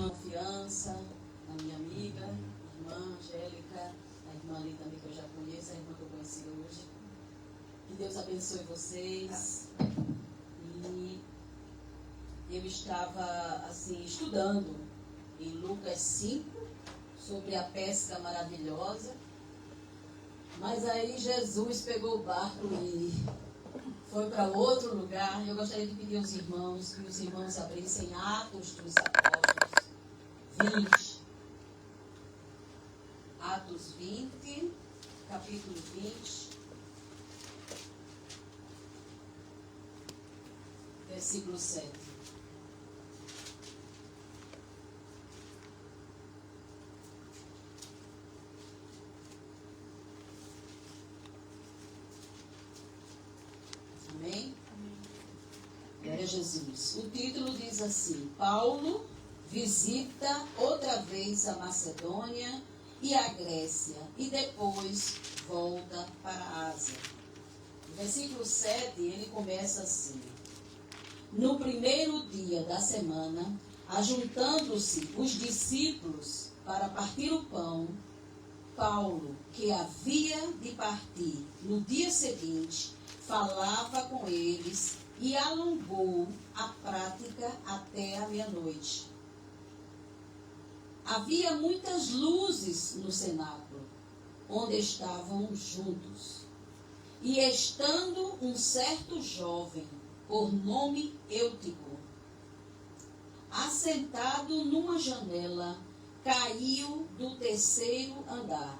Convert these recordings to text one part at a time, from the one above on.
irmã Confiança, a minha amiga, a irmã Angélica, a irmã ali também que eu já conheço, a irmã que eu conheci hoje. Que Deus abençoe vocês. E eu estava assim estudando em Lucas 5 sobre a pesca maravilhosa. Mas aí Jesus pegou o barco e foi para outro lugar. Eu gostaria de pedir aos irmãos que os irmãos abrissem Atos dos Apóstolos 20. Atos 20, capítulo 20, versículo 7. Amém? Glória a Jesus. O título diz assim: Paulo visita outra vez a Macedônia e a Grécia e depois volta para a Ásia. No versículo 7 ele começa assim: No primeiro dia da semana, ajuntando-se os discípulos para partir o pão, Paulo, que havia de partir no dia seguinte, falava com eles e alongou a prática até a meia-noite. Havia muitas luzes no cenáculo, onde estavam juntos. E estando um certo jovem, por nome Eutico, assentado numa janela, caiu do terceiro andar,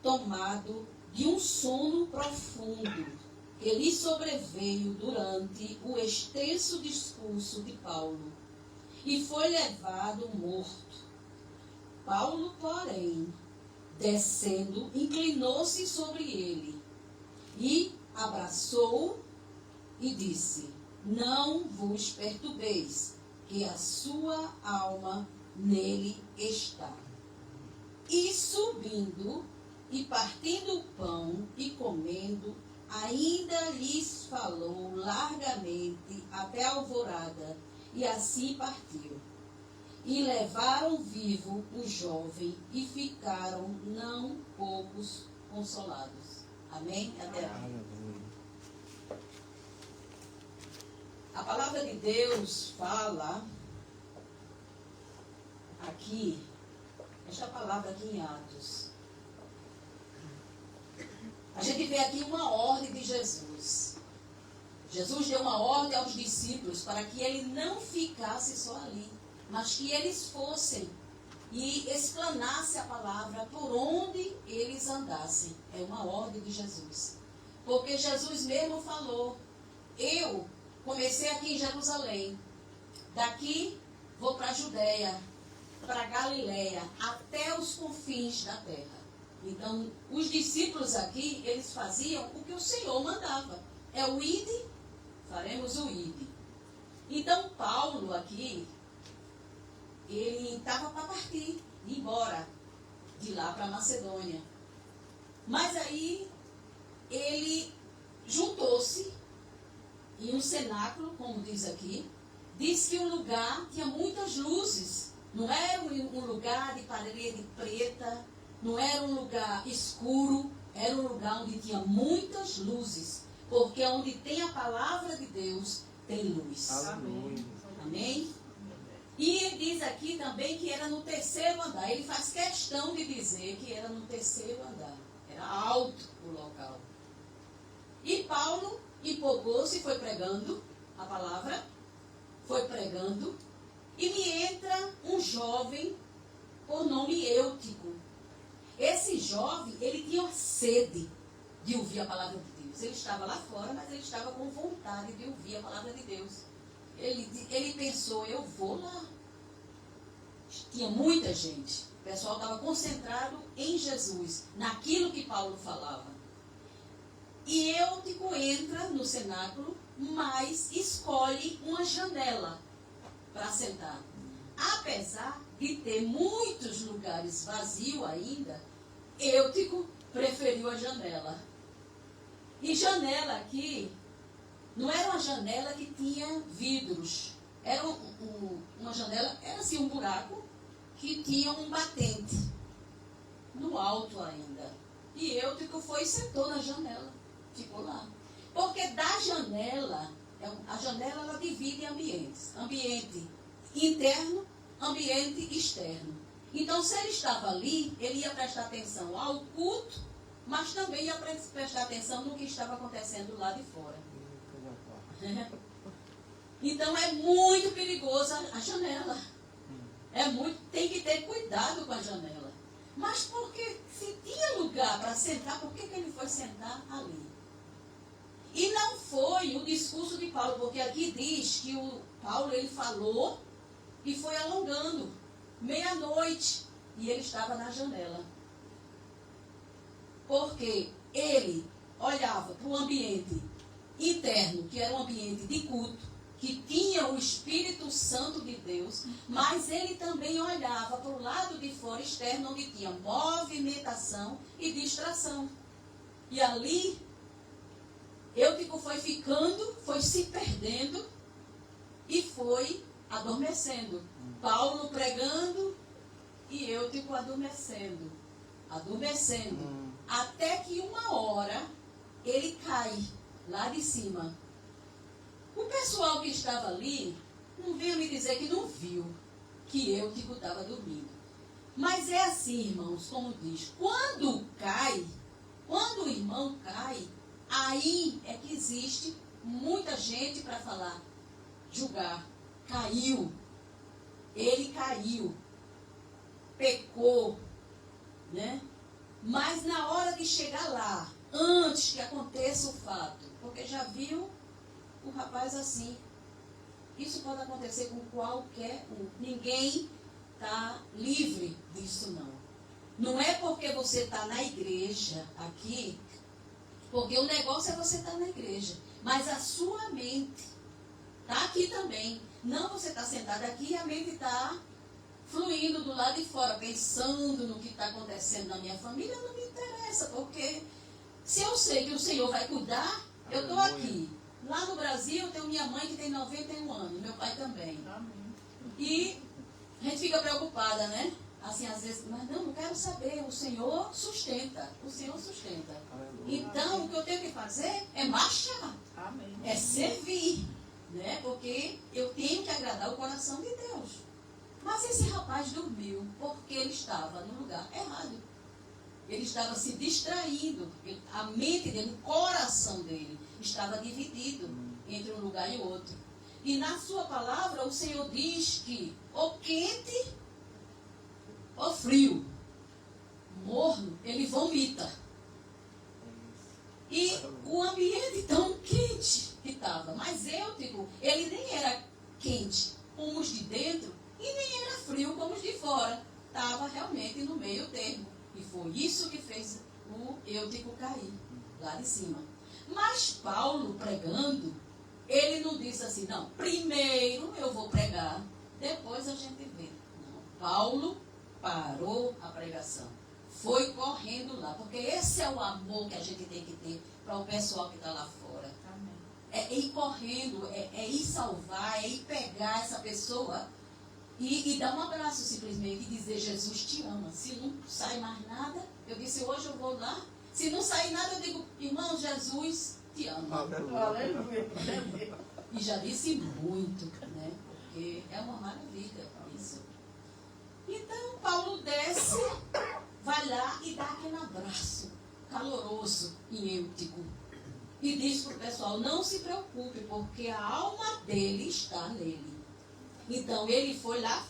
tomado de um sono profundo que lhe sobreveio durante o extenso discurso de Paulo, e foi levado morto. Paulo, porém, descendo, inclinou-se sobre ele e abraçou-o e disse: Não vos perturbeis, que a sua alma nele está. E subindo e partindo o pão e comendo, ainda lhes falou largamente até a alvorada, e assim partiu. E levaram vivo o jovem e ficaram não poucos consolados. Amém? Até aqui. A palavra de Deus fala aqui, esta palavra aqui em Atos. A gente vê aqui uma ordem de Jesus. Jesus deu uma ordem aos discípulos para que ele não ficasse só ali, mas que eles fossem e explanassem a palavra por onde eles andassem. É uma ordem de Jesus. Porque Jesus mesmo falou: eu comecei aqui em Jerusalém, daqui vou para a Judéia, para a Galiléia, até os confins da terra. Então, os discípulos aqui, eles faziam o que o Senhor mandava. É o ide, faremos o ide. Então, Paulo aqui, ele estava para partir, ir embora de lá para a Macedônia. Mas aí, ele juntou-se em um cenáculo, como diz aqui. Diz que o lugar tinha muitas luzes. Não era um lugar de parede preta, não era um lugar escuro, era um lugar onde tinha muitas luzes. Porque onde tem a palavra de Deus, tem luz. Amém. Amém? E ele diz aqui também que era no terceiro andar. Ele faz questão de dizer que era no terceiro andar. Era alto o local. E Paulo empolgou-se e foi pregando a palavra. Foi pregando. E me entra um jovem por nome Eutico. Esse jovem, ele tinha sede de ouvir a palavra de Deus. Ele estava lá fora, mas ele estava com vontade de ouvir a palavra de Deus. Ele pensou: eu vou lá. Tinha muita gente. O pessoal estava concentrado em Jesus, naquilo que Paulo falava. E Eutico entra no cenáculo, mas escolhe uma janela para sentar. Apesar de ter muitos lugares vazios ainda, Eutico preferiu a janela. E janela aqui não era uma janela que tinha vidros. era uma janela, era assim um buraco que tinha um batente no alto ainda. E Eutico foi e sentou na janela, ficou lá. Porque da janela, a janela ela divide ambientes, ambiente interno, ambiente externo. Então, se ele estava ali, ele ia prestar atenção ao culto, mas também ia prestar atenção no que estava acontecendo lá de fora. Então, é muito perigosa a janela. Tem que ter cuidado com a janela. Mas porque se tinha lugar para sentar, por que ele foi sentar ali? E não foi o discurso de Paulo, porque aqui diz que o Paulo ele falou e foi alongando. Meia-noite, e ele estava na janela. Porque ele olhava para o ambiente interno, que era um ambiente de culto, que tinha o Espírito Santo de Deus, mas ele também olhava para o lado de fora externo, onde tinha movimentação e distração. E ali, Eutico foi ficando, foi se perdendo e foi adormecendo. Paulo pregando e Eutico adormecendo. Até que uma hora ele cai lá de cima. O pessoal que estava ali não veio me dizer que não viu que Eutico estava dormindo. Mas é assim, irmãos, como diz, quando o irmão cai, aí é que existe muita gente para falar, julgar. Caiu. Ele caiu. Pecou. Né? Mas na hora de chegar lá, antes que aconteça o fato, porque já viu o rapaz assim. Isso pode acontecer com qualquer um. Ninguém está livre disso, não. Não é porque você está na igreja aqui, porque o negócio é você estar na igreja. Mas a sua mente está aqui também. Não, você está sentado aqui e a mente está fluindo do lado de fora, pensando no que está acontecendo na minha família, não me interessa, porque se eu sei que o Senhor vai cuidar, eu estou aqui. Lá no Brasil, eu tenho minha mãe que tem 91 anos, meu pai também. Amém. E a gente fica preocupada, né? Assim, às vezes, mas não quero saber, o Senhor sustenta. Então, o que eu tenho que fazer é marchar. Amém. É servir, né? Porque eu tenho que agradar o coração de Deus. Mas esse rapaz dormiu porque ele estava no lugar errado. Ele estava se distraindo. A mente dele, o coração dele, estava dividido entre um lugar e o outro. E na sua palavra, o Senhor diz que ou quente ou frio, morno, ele vomita. E o ambiente tão quente que estava. Mas Eutico, ele nem era quente como os de dentro e nem era frio como os de fora. Estava realmente no meio termo. E foi isso que fez o Eutico cair, lá de cima. Mas Paulo pregando, ele não disse assim, não, primeiro eu vou pregar, depois a gente vê. Não, Paulo parou a pregação. Foi correndo lá, porque esse é o amor que a gente tem que ter para o pessoal que está lá fora. Amém. É ir correndo, é ir salvar, é ir pegar essa pessoa e dar um abraço simplesmente e dizer, Jesus te ama. Se não sai mais nada, eu disse, hoje eu vou lá. Se não sair nada, eu digo, irmão, Jesus te ama. Aleluia. E já disse muito, né? Porque é uma maravilha isso. Então, Paulo desce, vai lá e dá aquele abraço caloroso em Eutico. E diz para o pessoal, não se preocupe, porque a alma dele está nele. Então, ele foi lá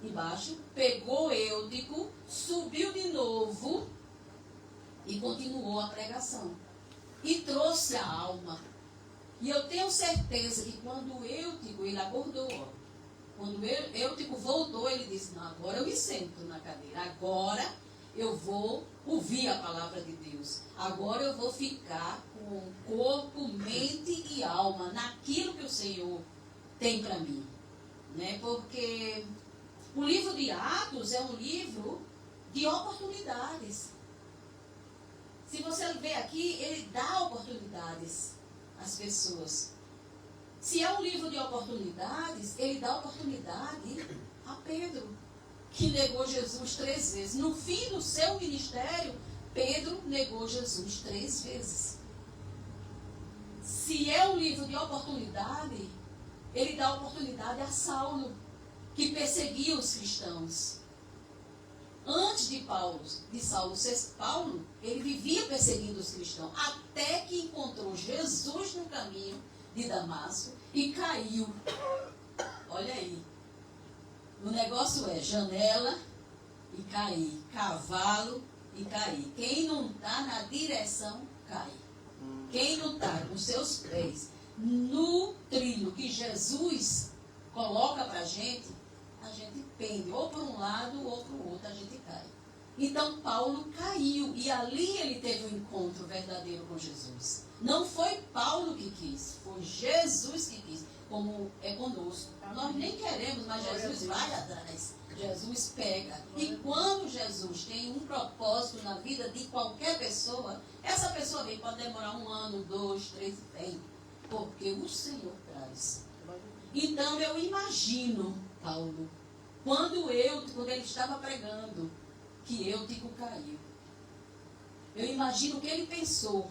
embaixo, pegou Eutico, subiu de novo e continuou a pregação. E trouxe a alma. E eu tenho certeza que quando Eutico, ele acordou, quando Eutico voltou, ele disse, não, agora eu me sento na cadeira, agora eu vou ouvir a palavra de Deus. Agora eu vou ficar com corpo, mente e alma naquilo que o Senhor tem para mim. Né? Porque o livro de Atos é um livro de oportunidades. Se você ver aqui, ele dá oportunidades às pessoas. Se é um livro de oportunidades, ele dá oportunidade a Pedro, que negou Jesus 3 vezes. No fim do seu ministério, Pedro negou Jesus 3 vezes. Se é um livro de oportunidade, ele dá oportunidade a Saulo, que perseguia os cristãos. Antes de Saulo ser Paulo, ele vivia perseguindo os cristãos, até que encontrou Jesus no caminho de Damasco e caiu. Olha aí. O negócio é janela e cair, cavalo e cair. Quem não está na direção, cai. Quem não está com seus pés no trilho que Jesus coloca para a gente pende, ou para um lado ou para o outro, a gente cai. Então Paulo caiu, e ali ele teve um encontro verdadeiro com Jesus. Não foi Paulo que quis, foi Jesus que quis, como é conosco. Nós nem queremos, mas Jesus vai atrás. Jesus pega. E quando Jesus tem um propósito na vida de qualquer pessoa, essa pessoa vem, pode demorar 1 ano, 2, 3, vem. Porque o Senhor traz. Então eu imagino Paulo, quando ele estava pregando, que Eutico caiu. Eu imagino o que ele pensou.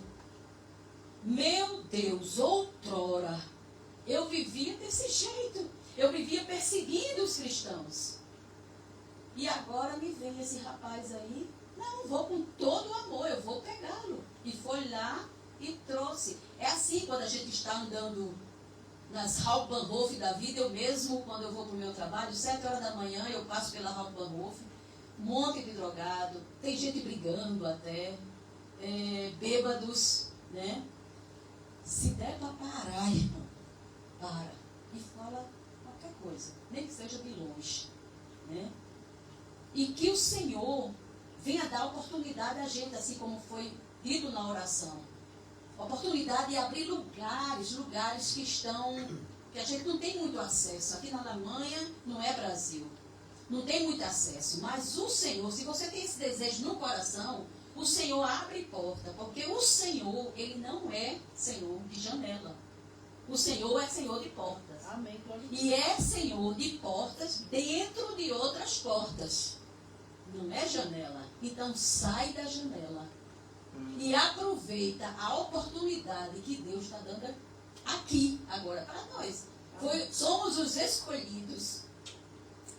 Meu Deus, outrora, eu vivia desse jeito. Eu vivia perseguindo os cristãos. E agora me vem esse rapaz aí. Não, vou com todo o amor, eu vou pegá-lo. E foi lá e trouxe. É assim quando a gente está andando nas Hauptbahnhof da vida. Eu mesmo, quando eu vou para o meu trabalho, 7 horas da manhã, eu passo pela Hauptbahnhof, um monte de drogado, tem gente brigando até, bêbados, né? Se der para parar, irmão, para. E fala qualquer coisa, nem que seja de longe, né? E que o Senhor venha dar oportunidade a gente, assim como foi dito na oração. Oportunidade de abrir lugares que a gente não tem muito acesso. Aqui na Alemanha não é Brasil. Não tem muito acesso. Mas o Senhor, se você tem esse desejo no coração, o Senhor abre porta. Porque o Senhor, ele não é Senhor de janela. O Senhor é Senhor de portas. Amém. E é Senhor de portas dentro de outras portas. Não é janela. Então sai da janela. E aproveita a oportunidade que Deus está dando aqui, agora, para nós. Somos os escolhidos.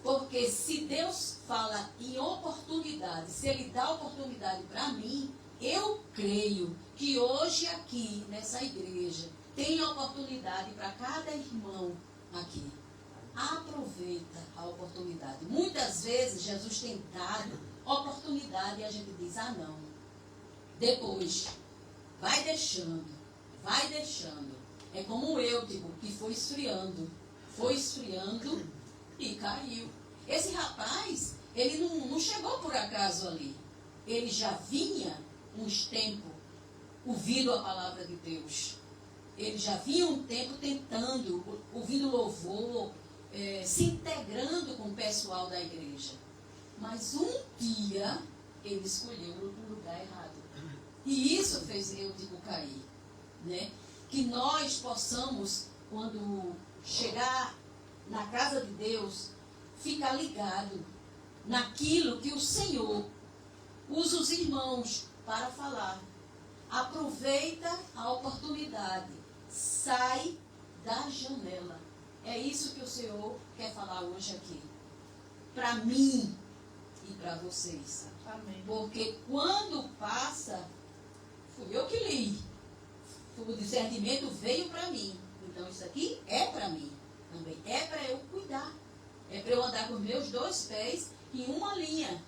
Porque se Deus fala em oportunidade, se Ele dá oportunidade para mim, eu creio que hoje aqui, nessa igreja, tem oportunidade para cada irmão aqui. Aproveita a oportunidade. Muitas vezes Jesus tem dado oportunidade e a gente diz, ah não. Depois, vai deixando. É como o Eutico, que foi esfriando e caiu. Esse rapaz, ele não chegou por acaso ali. Ele já vinha uns tempos ouvindo a palavra de Deus. Ele já vinha um tempo tentando, ouvindo louvor, se integrando com o pessoal da igreja. Mas um dia, ele escolheu o lugar errado. E isso fez Eutico cair, né? Que nós possamos, quando chegar na casa de Deus, ficar ligado naquilo que o Senhor usa os irmãos para falar. Aproveita a oportunidade. Sai da janela. É isso que o Senhor quer falar hoje aqui. Para mim e para vocês. Amém. Porque quando passa, fui eu que li. O discernimento veio para mim. Então isso aqui é para mim também. É para eu cuidar. É para eu andar com os meus 2 pés em uma linha.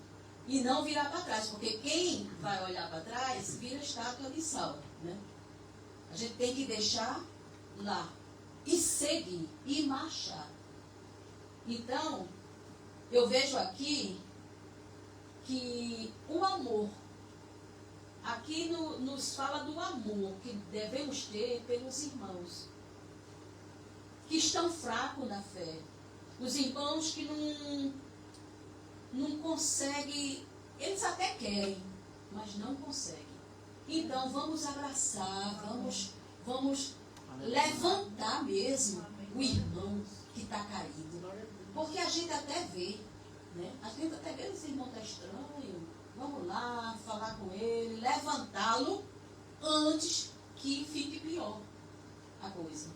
E não virar para trás. Porque quem vai olhar para trás vira estátua de sal. Né? A gente tem que deixar lá. E seguir. E marchar. Então, eu vejo aqui que o amor. Aqui nos fala do amor que devemos ter pelos irmãos que estão fracos na fé. Os irmãos que não conseguem, eles até querem, mas não conseguem. Então vamos abraçar, vamos levantar mesmo o irmão que está caído. Porque a gente até vê, né? A gente até vê esse irmão está estranho. Vamos lá, falar com ele, levantá-lo antes que fique pior a coisa.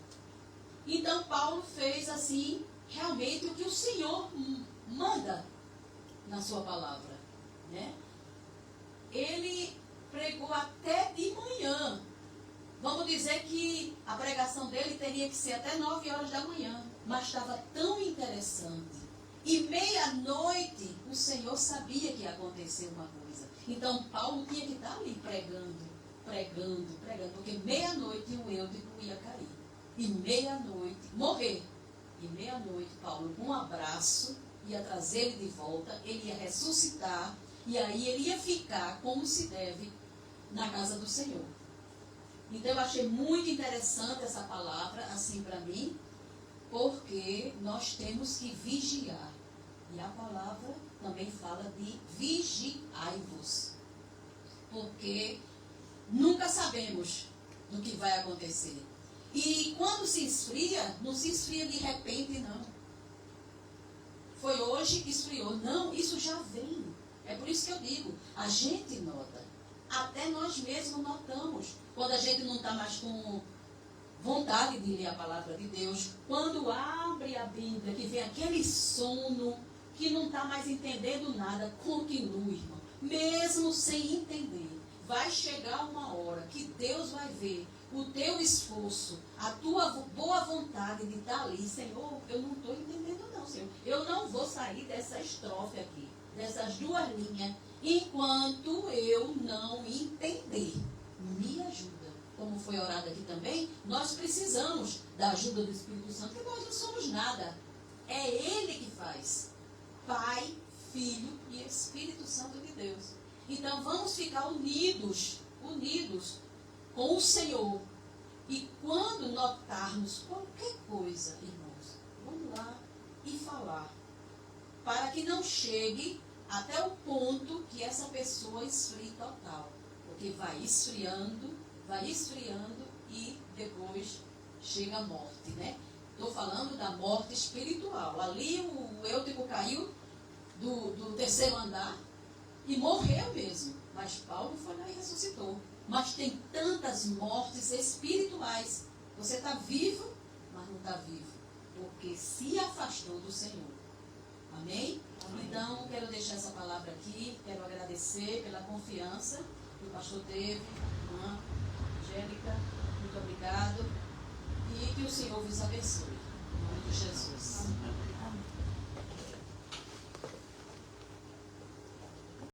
Então Paulo fez assim, realmente o que o Senhor manda na sua palavra, né? Ele pregou até de manhã. Vamos dizer que a pregação dele teria que ser até 9 horas da manhã, mas estava tão interessante. E meia-noite o Senhor sabia que ia acontecer uma coisa. Então Paulo tinha que estar ali pregando, porque meia-noite o Eutico ia cair. E meia-noite, morrer. E meia-noite Paulo, com um abraço, ia trazer ele de volta, ele ia ressuscitar, e aí ele ia ficar como se deve na casa do Senhor. Então eu achei muito interessante essa palavra, assim para mim, porque nós temos que vigiar. E a palavra também fala de vigiai-vos. Porque nunca sabemos do que vai acontecer. E quando se esfria, não se esfria de repente, não. Foi hoje que esfriou. Não, isso já vem. É por isso que eu digo, a gente nota. Até nós mesmos notamos. Quando a gente não está mais com vontade de ler a palavra de Deus. Quando abre a Bíblia, que vem aquele sono, que não está mais entendendo nada. Continue, irmão. Mesmo sem entender. Vai chegar uma hora que Deus vai ver o teu esforço, a tua boa vontade de estar ali. Senhor, eu não estou entendendo não, Senhor. Eu não vou sair dessa estrofe aqui, dessas duas linhas, enquanto eu não entender. Me ajuda. Como foi orado aqui também, nós precisamos da ajuda do Espírito Santo, porque nós não somos nada. É Ele que faz. Pai, Filho e Espírito Santo de Deus. Então vamos ficar unidos com o Senhor. E quando notarmos qualquer coisa, irmãos, vamos lá e falar. Para que não chegue até o ponto que essa pessoa esfrie total. Porque vai esfriando e depois chega a morte, né? Estou falando da morte espiritual. Ali o Eutico caiu do terceiro andar e morreu mesmo. Mas Paulo foi lá e ressuscitou. Mas tem tantas mortes espirituais. Você está vivo, mas não está vivo. Porque se afastou do Senhor. Amém? Amém? Então, quero deixar essa palavra aqui. Quero agradecer pela confiança que o pastor teve. Irmã Angélica, muito obrigado. E que o Senhor vos abençoe. Em nome de Jesus. Amém.